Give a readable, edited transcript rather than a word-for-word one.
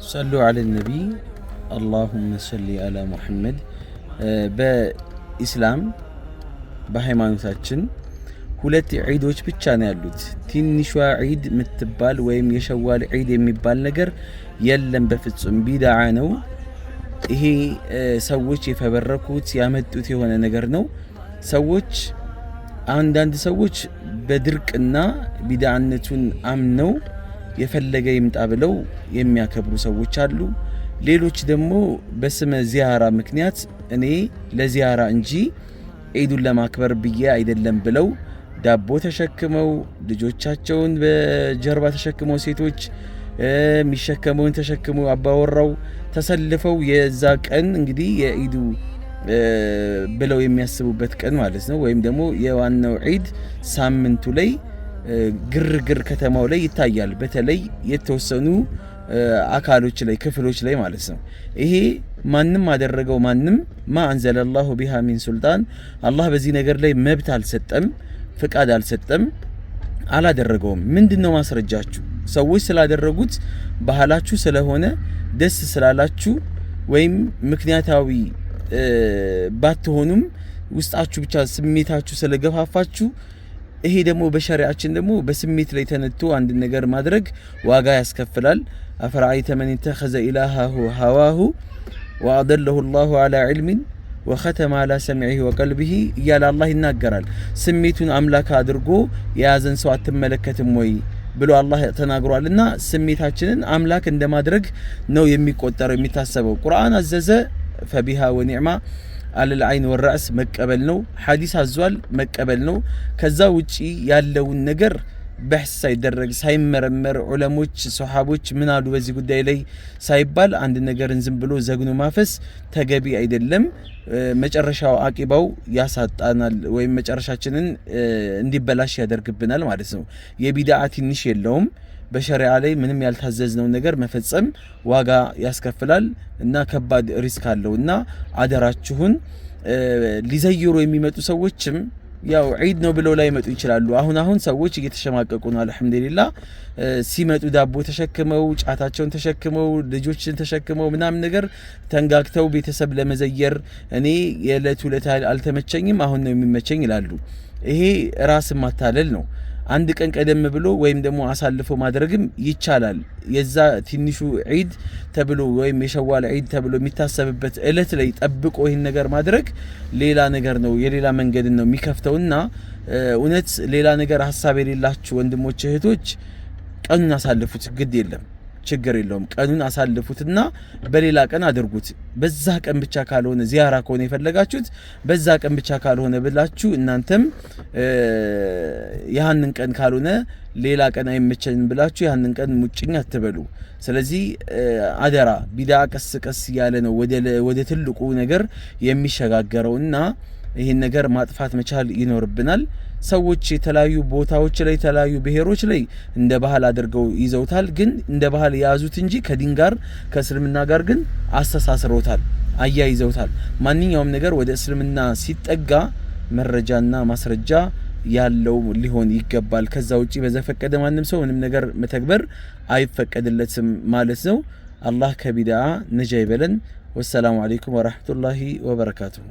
صلوا على النبي اللهم صل على محمد በኢስላም በሃይማኖታችን ሁለት ዒዶች ብቻ ነው ያሉት። ትንሿ ዒድ የምትባል ወይም የሸዋል ዒድ የሚባል ነገር የለም በፍጹም ቢድዓ ነው። ይሄ ሰዎች የፈበረኩት ያመጡት የሆነ ነገር ነው። ሰዎች አንዳንድ ሰዎች በድርቅና ቢድዓነቱን አምነው የፈለገ ይምጣ ብለው የሚያከብሩ ሰዎች አሉ። ሌሎች ደግሞ በስመ ዚያራ ምክንያት እኔ ለዚያራ እንጂ ዒዱን ለማክበር ብዬ አይደለም ብለው ዳቦ ተሸክመው ልጆቻቸውን በጀርባ ተሸክመው ሴቶች የሚሸከመውን ተሸክመው አባወራው ተሰልፈው የዛ ቀን እንግዲህ የዒዱ ብለው የሚያስቡበት ቀን ማለት ነው። ወይም ደግሞ የዋናው ዒድ ሳምንቱ ላይ ግርግር ከተማው ላይ ይታያል። በተለይ የተወሰኑ አካሎች ላይ ክፍሎች ላይ ማለት ነው። ይሄ ማንም አደረገው ማንም ማ አንዘለላሁ ቢሃ ሚን ሱልጣን አላህ በዚህ ነገር ላይ መብት አልሰጠም፣ ፍቃድ አልሰጠም፣ አላደረገውም። ምንድነው ማስረጃችሁ? ሰዎች ስላደረጉት ባህላችሁ ስለሆነ ደስ ስላላችሁ ወይም ምክንያታዊ ባትሆኑም ውስጣችሁ ብቻ ስሜታችሁ ስለገፋፋችሁ ይሄ ደግሞ በሸሪዓችን ደግሞ በስሜት ላይ ተነጥቶ አንድ ነገር ማድረግ ዋጋ ያስከፍላል። አፈራአይተ መን ተኸዘ ኢላሃሁ ሀዋሁ ወአደለሁ ላሁ ዐላ ዒልሚን ወኸተመ ዐላ ሰምዒሂ ወቀልቢሂ እያለ አላህ ይናገራል። ስሜቱን አምላክ አድርጎ የያዘን ሰው አትመለከትም ወይ ብሎ አላህ ተናግሯልና ስሜታችንን አምላክ እንደማድረግ ነው የሚቆጠረው የሚታሰበው። ቁርአን አዘዘ ፈቢሃ ወኒዕማ አለል አይን ወራስ መቀበል ነው። ሐዲስ አዟል መቀበል ነው። ከዛ ውጪ ያለውን ነገር በህስ ሳይደረግ ሳይመረመር ዑለሞች ሱሐቦች ምን አሉ በዚህ ጉዳይ ላይ ሳይባል አንድ ነገርን ዝም ብሎ ዘግኖ ማፈስ ተገቢ አይደለም። መጨረሻው አቂባው ያሳጣናል ወይም መጨረሻችንን እንዲበላሽ ያደርግብናል ማለት ነው። የቢድዓ ትንሽ የለውም። በሸሪዓ ላይ ምንም ያልታዘዝነው ነገር መፈጸም ዋጋ ያስከፍላል እና ከባድ ሪስክ አለውና አደራችሁን ሊዘይሩ የሚመጡ ሰዎችም ያው ዒድ ነው ብለው ላይ መጡ ይችላሉ። አሁን ሰዎች እየተሸማቀቁ ነው። አልহামዱሊላህ ሲመጡ ዳቦ ተሸክመው ጫታቸውን ተሸክመው ልጆችን ተሸክመው ምናምን ነገር ተንጋግተው ቤተሰብ ለመዘየር እኔ የዕለት ዕለት አልተመቸኝም አሁን ነው የሚመቸኝ ይላሉ። ይሄ ራስ ማታለል ነው። አንድ ቀን ቀደም ብሎ ወይም ደግሞ አሳልፎ ማድረግም ይቻላል። የዛ ትንሹ ዒድ ተብሎ ወይም የሸዋል ዒድ ተብሎ የሚታሰብበት እለት ላይ ጠብቆ ይሄን ነገር ማድረግ ሌላ ነገር ነው፣ የሌላ መንገድ ነው የሚከፍተውና እውነት ሌላ ነገር ሐሳብ የሌላችሁ ወንድሞች እህቶች ቀኑን አሳልፉት፣ ግድ የለም ችግር የለውም። ቀኑን አሳልፉትና በሌላ ቀን አድርጉት። በዛ ቀን ብቻ ካልሆነ ዚያራ ከሆነ የፈለጋችሁት በዛ ቀን ብቻ ካልሆነ ብላችሁ እናንተም ያንን ቀን ካልሆነ ሌላ ቀን አይመቸንም ብላችሁ ያንን ቀን ሙጭኝ አትበሉ። ስለዚህ አደራ ቢድዓ ቀስ ቀስ ያለ ነው ወደ ትልቁ ነገር የሚሸጋገረውና ይሄን ነገር ማጥፋት መቻል ይኖርብናል። ሰዎች የተለያዩ ቦታዎች ላይ የተለያዩ ብሔሮች ላይ እንደ ባህል አድርገው ይዘውታል። ግን እንደ ባህል ያዙት እንጂ ከዲን ጋር ከእስልምና ጋር ግን አስተሳስረውታል፣ አያይዘውታል። ማንኛውም ነገር ወደ እስልምና ሲጠጋ መረጃና ማስረጃ ያለው ሊሆን ይገባል። ከዛ ውጪ በዘፈቀደ ማንም ሰው ምንም ነገር መተግበር አይፈቀድለትም ማለት ነው። አላህ ከቢድዓ ነጃ ይበለን። ወሰላሙ አለይኩም ወራህመቱላሂ ወበረካቱሁ።